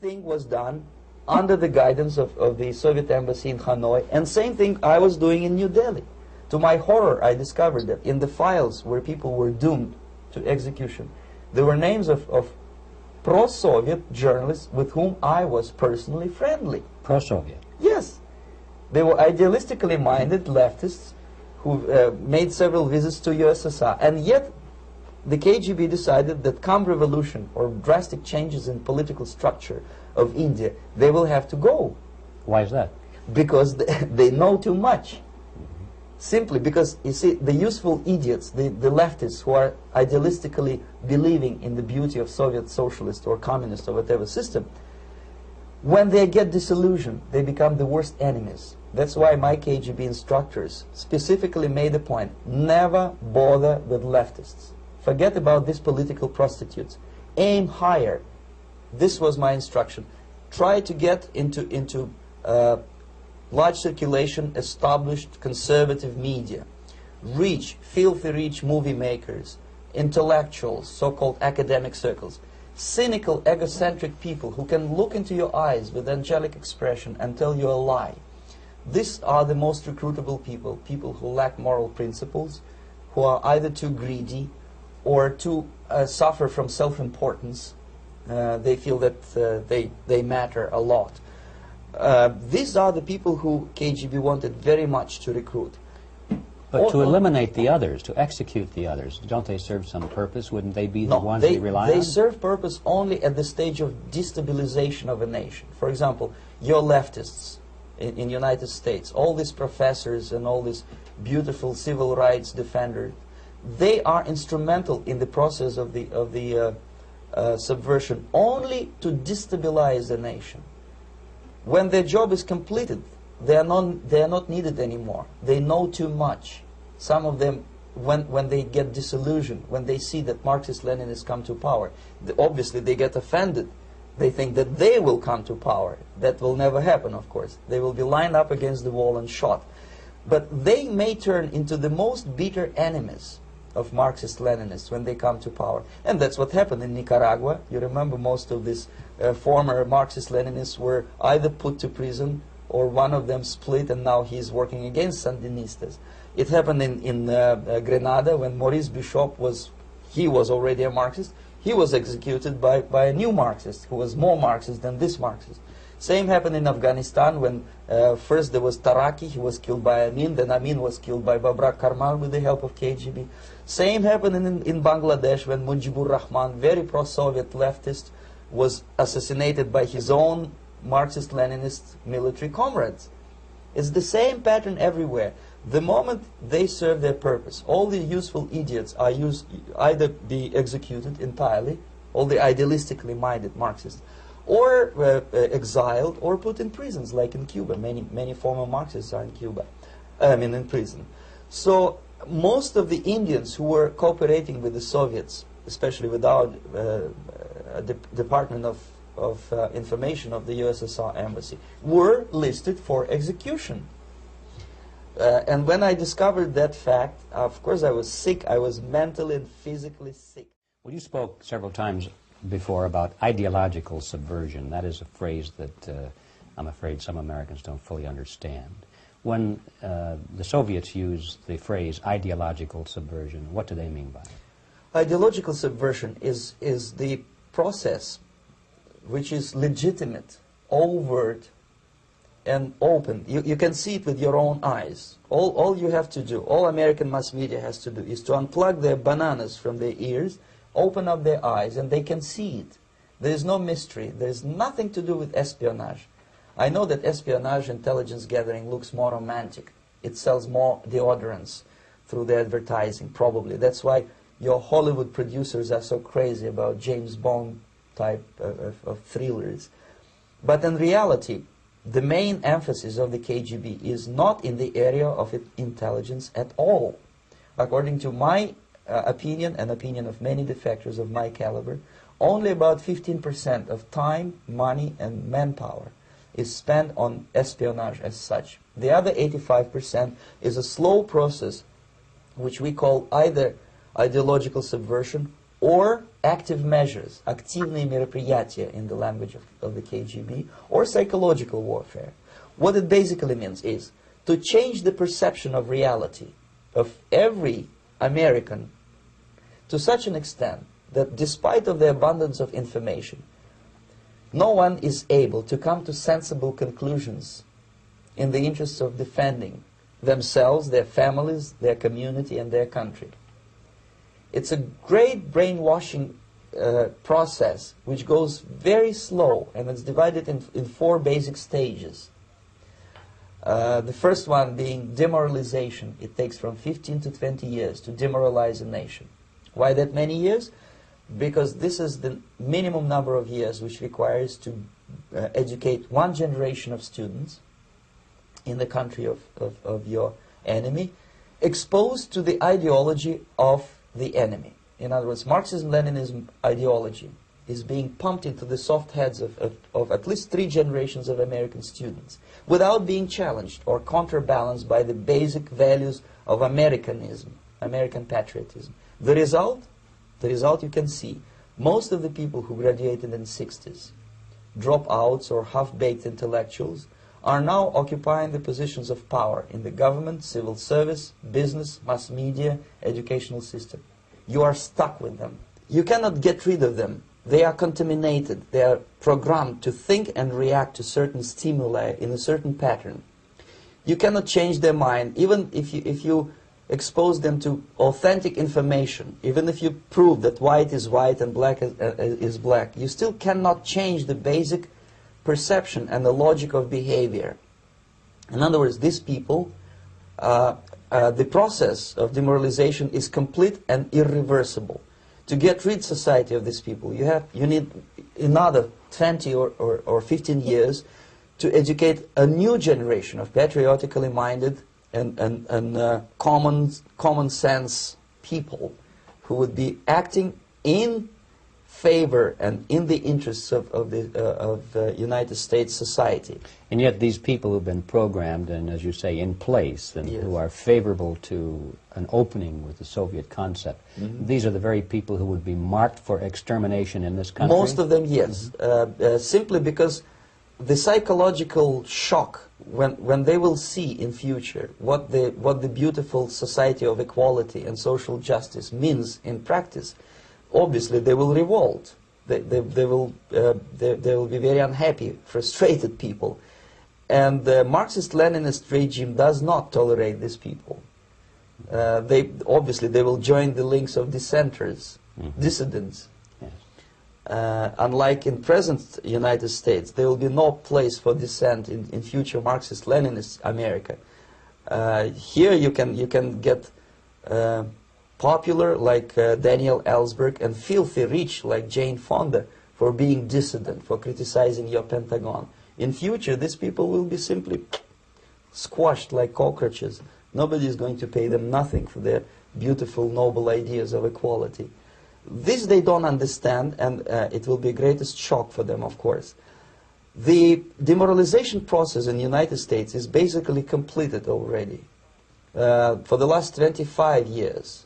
thing was done under the guidance of the Soviet embassy in Hanoi, and same thing I was doing in New Delhi. To my horror, I discovered that in the files where people were doomed to execution, there were names of pro-Soviet journalists with whom I was personally friendly. Pro-Soviet? Yes. They were idealistically minded leftists who made several visits to USSR, and yet the KGB decided that come revolution or drastic changes in political structure of India, they will have to go. Why is that? Because they know too much. Simply because, you see, the useful idiots, the leftists who are idealistically believing in the beauty of Soviet socialist or communist or whatever system, when they get disillusioned, they become the worst enemies. That's why my KGB instructors specifically made a point, never bother with leftists. Forget about these political prostitutes. Aim higher. This was my instruction. Try to get into large circulation, established conservative media. Rich, filthy rich movie makers, intellectuals, so-called academic circles. Cynical, egocentric people who can look into your eyes with angelic expression and tell you a lie. These are the most recruitable people, people who lack moral principles, who are either too greedy or too suffer from self-importance. They feel that they matter a lot. These are the people who KGB wanted very much to recruit. But to eliminate the others, to execute the others, don't they serve some purpose? Wouldn't they be the ones they rely on? They serve purpose only at the stage of destabilization of a nation. For example, your leftists in United States, all these professors and all these beautiful civil rights defenders, they are instrumental in the process of the subversion only to destabilize the nation. When their job is completed, they are not needed anymore. They know too much. Some of them, when they get disillusioned, when they see that Marxist-Leninists come to power, obviously they get offended. They think that they will come to power. That will never happen, of course. They will be lined up against the wall and shot. But they may turn into the most bitter enemies of Marxist-Leninists when they come to power. And that's what happened in Nicaragua. You remember most of these former Marxist-Leninists were either put to prison or one of them split, and now he's working against Sandinistas. It happened in Grenada when Maurice Bishop was already a Marxist. He was executed by a new Marxist who was more Marxist than this Marxist. Same happened in Afghanistan when first there was Taraki, he was killed by Amin, then Amin was killed by Babrak Karmal with the help of KGB. Same happened in Bangladesh when Mujibur Rahman, very pro-Soviet leftist, was assassinated by his own Marxist-Leninist military comrades. It's the same pattern everywhere. The moment they serve their purpose, all the useful idiots are either be executed entirely, all the idealistically minded Marxists, or exiled or put in prisons, like in Cuba. Many former Marxists are in Cuba, in prison. So most of the Indians who were cooperating with the Soviets, especially with our Department of Information of the USSR Embassy, were listed for execution. And when I discovered that fact, of course I was sick. I was mentally and physically sick. Well, you spoke several times before about ideological subversion. That is a phrase that I'm afraid some Americans don't fully understand. When the Soviets use the phrase ideological subversion, what do they mean by it? Ideological subversion is the process which is legitimate, overt, and open. You can see it with your own eyes. All you have to do, all American mass media has to do, is to unplug their bananas from their ears, open up their eyes, and they can see it. There is no mystery. There is nothing to do with espionage. I know that espionage intelligence gathering looks more romantic. It sells more deodorants through the advertising, probably. That's why your Hollywood producers are so crazy about James Bond type of thrillers. But in reality, the main emphasis of the KGB is not in the area of intelligence at all. According to my opinion and opinion of many defectors of my caliber, only about 15% of time, money, and manpower is spent on espionage as such. The other 85% is a slow process which we call either ideological subversion or active measures, активные мероприятия in the language of the KGB, or psychological warfare. What it basically means is to change the perception of reality of every American to such an extent that despite of the abundance of information, no one is able to come to sensible conclusions in the interests of defending themselves, their families, their community, and their country. It's a great brainwashing process which goes very slow, and it's divided in 4 basic stages. The first one being demoralization. It takes from 15 to 20 years to demoralize a nation. Why that many years? Because this is the minimum number of years which requires to educate one generation of students in the country of your enemy, exposed to the ideology of the enemy. In other words, Marxism-Leninism ideology is being pumped into the soft heads of at least 3 generations of American students without being challenged or counterbalanced by the basic values of Americanism, American patriotism. The result you can see. Most of the people who graduated in the 60s, dropouts or half-baked intellectuals, are now occupying the positions of power in the government, civil service, business, mass media, educational system. You are stuck with them. You cannot get rid of them. They are contaminated. They are programmed to think and react to certain stimuli in a certain pattern. You cannot change their mind, even if you expose them to authentic information, even if you prove that white is white and black is black, you still cannot change the basic perception and the logic of behavior. In other words, these people, the process of demoralization is complete and irreversible. To get rid society of these people, you need another 20 or 15 years to educate a new generation of patriotically minded and common sense people who would be acting in favor and in the interests of the United States society. And yet these people who've been programmed and, as you say, in place, and who are favorable to an opening with the Soviet concept, these are the very people who would be marked for extermination in this country? Most of them, yes. Simply because the psychological shock when they will see in future what the beautiful society of equality and social justice means in practice, obviously they will revolt. They will be very unhappy, frustrated people. And the Marxist-Leninist regime does not tolerate these people. Obviously they will join the links of dissenters, dissidents. Unlike in present United States, there will be no place for dissent in future Marxist-Leninist America. Here you can get popular like Daniel Ellsberg and filthy rich like Jane Fonda for being dissident, for criticizing your Pentagon. In future, these people will be simply squashed like cockroaches. Nobody is going to pay them nothing for their beautiful, noble ideas of equality. This they don't understand, and it will be the greatest shock for them, of course. The demoralization process in the United States is basically completed already. For the last 25 years,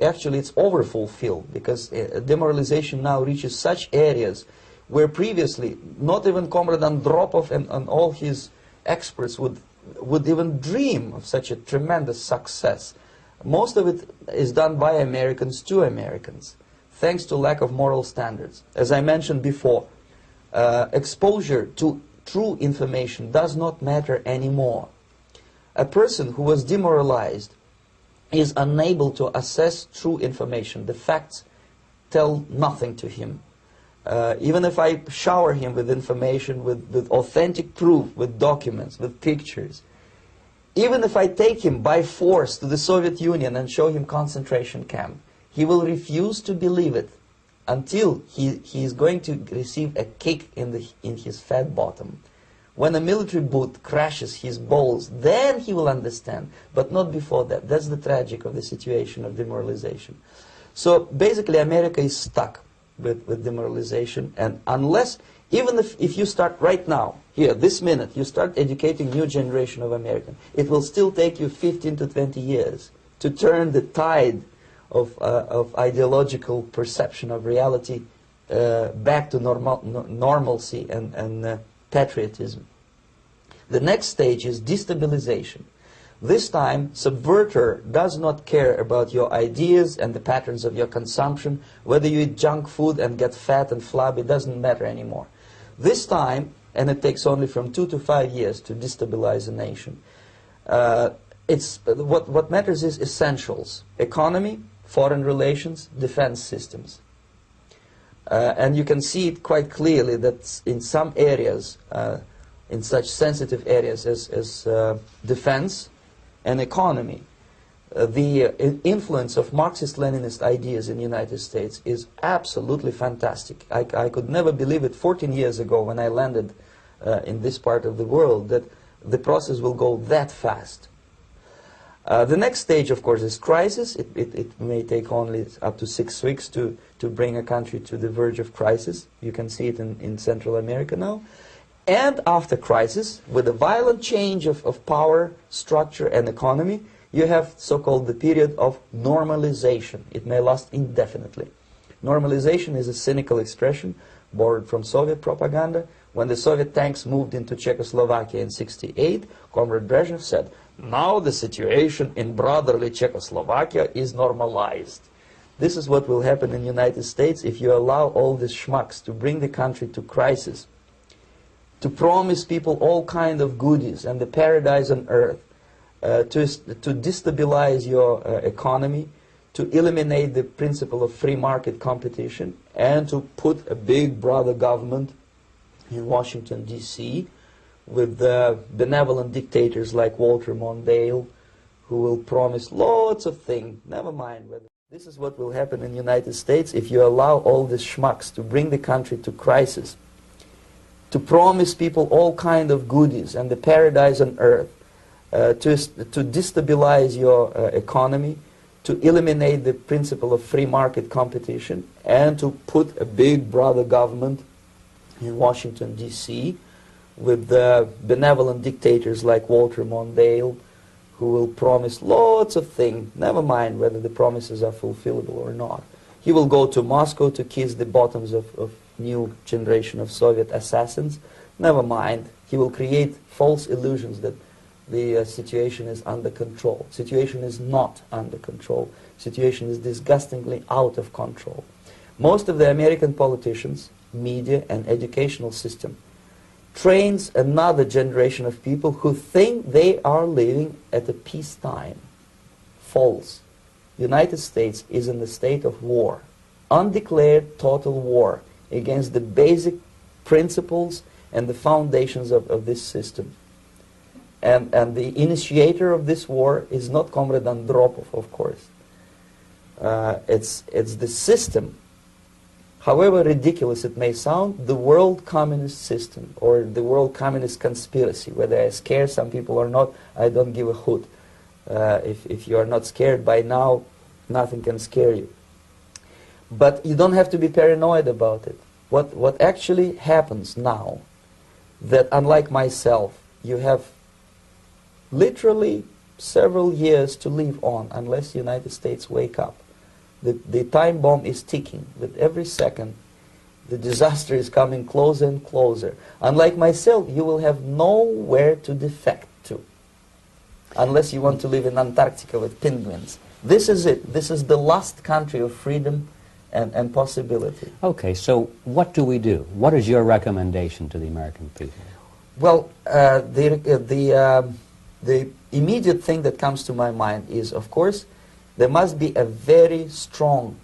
actually it's overfulfilled, because demoralization now reaches such areas where previously not even Comrade Andropov and all his experts would even dream of such a tremendous success. Most of it is done by Americans to Americans, thanks to lack of moral standards. As I mentioned before, exposure to true information does not matter anymore. A person who was demoralized is unable to assess true information. The facts tell nothing to him. Even if I shower him with information, with authentic proof, with documents, with pictures, even if I take him by force to the Soviet Union and show him concentration camp, he will refuse to believe it until he is going to receive a kick in his fat bottom. When a military boot crashes his balls, then he will understand, but not before that. That's the tragic of the situation of demoralization. So basically America is stuck with demoralization, and unless, even if you start right now, here, this minute, you start educating new generation of Americans, it will still take you 15 to 20 years to turn the tide of ideological perception of reality back to normalcy and patriotism. The next stage is destabilization. This time, subverter does not care about your ideas and the patterns of your consumption. Whether you eat junk food and get fat and flabby, doesn't matter anymore. This time, and it takes only from 2 to 5 years to destabilize a nation, what matters is essentials: economy, foreign relations, defense systems. And you can see it quite clearly that in some areas, in such sensitive areas as defense and economy, the influence of Marxist-Leninist ideas in the United States is absolutely fantastic. I could never believe it 14 years ago when I landed in this part of the world that the process will go that fast. The next stage, of course, is crisis. It may take only up to 6 weeks to bring a country to the verge of crisis. You can see it in Central America now. And after crisis, with a violent change of power, structure, and economy, you have so-called the period of normalization. It may last indefinitely. Normalization is a cynical expression borrowed from Soviet propaganda. When the Soviet tanks moved into Czechoslovakia in '68, Comrade Brezhnev said, "Now the situation in brotherly Czechoslovakia is normalized." This is what will happen in the United States if you allow all these schmucks to bring the country to crisis, to promise people all kind of goodies and the paradise on earth, to destabilize your economy, to eliminate the principle of free market competition, and to put a big brother government in Washington, D.C., with benevolent dictators like Walter Mondale, who will promise lots of things. Never mind whether. This is what will happen in the United States if you allow all these schmucks to bring the country to crisis, to promise people all kind of goodies and the paradise on earth, to destabilize your economy, to eliminate the principle of free market competition, and to put a big brother government in Washington, D.C., with benevolent dictators like Walter Mondale, who will promise lots of things, never mind whether the promises are fulfillable or not. He will go to Moscow to kiss the bottoms of new generation of Soviet assassins. Never mind. He will create false illusions that the situation is under control. Situation is not under control. Situation is disgustingly out of control. Most of the American politicians, media, and educational system trains another generation of people who think they are living at a peacetime. False. The United States is in the state of war, undeclared total war against the basic principles and the foundations of this system. And the initiator of this war is not Comrade Andropov, of course. It's the system. However ridiculous it may sound, the world communist system or the world communist conspiracy, whether I scare some people or not, I don't give a hoot. If you are not scared by now, nothing can scare you. But you don't have to be paranoid about it. What actually happens now, that unlike myself, you have literally several years to live on unless the United States wake up. The time bomb is ticking. With every second, the disaster is coming closer and closer. Unlike myself, you will have nowhere to defect to, unless you want to live in Antarctica with penguins. This is it. This is the last country of freedom and possibility. Okay, so what do we do? What is your recommendation to the American people? Well, the immediate thing that comes to my mind is, of course, there must be a very strong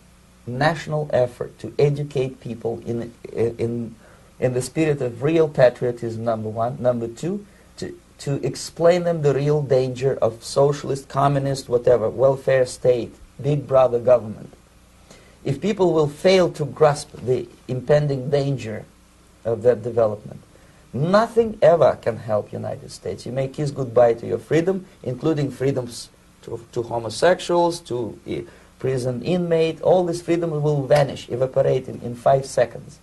national effort to educate people in the spirit of real patriotism, number one. Number two, to explain them the real danger of socialist, communist, whatever, welfare state, big brother government. If people will fail to grasp the impending danger of that development, nothing ever can help United States. You may kiss goodbye to your freedom, including freedoms to homosexuals, to prison inmate. All this freedom will vanish, evaporate in 5 seconds.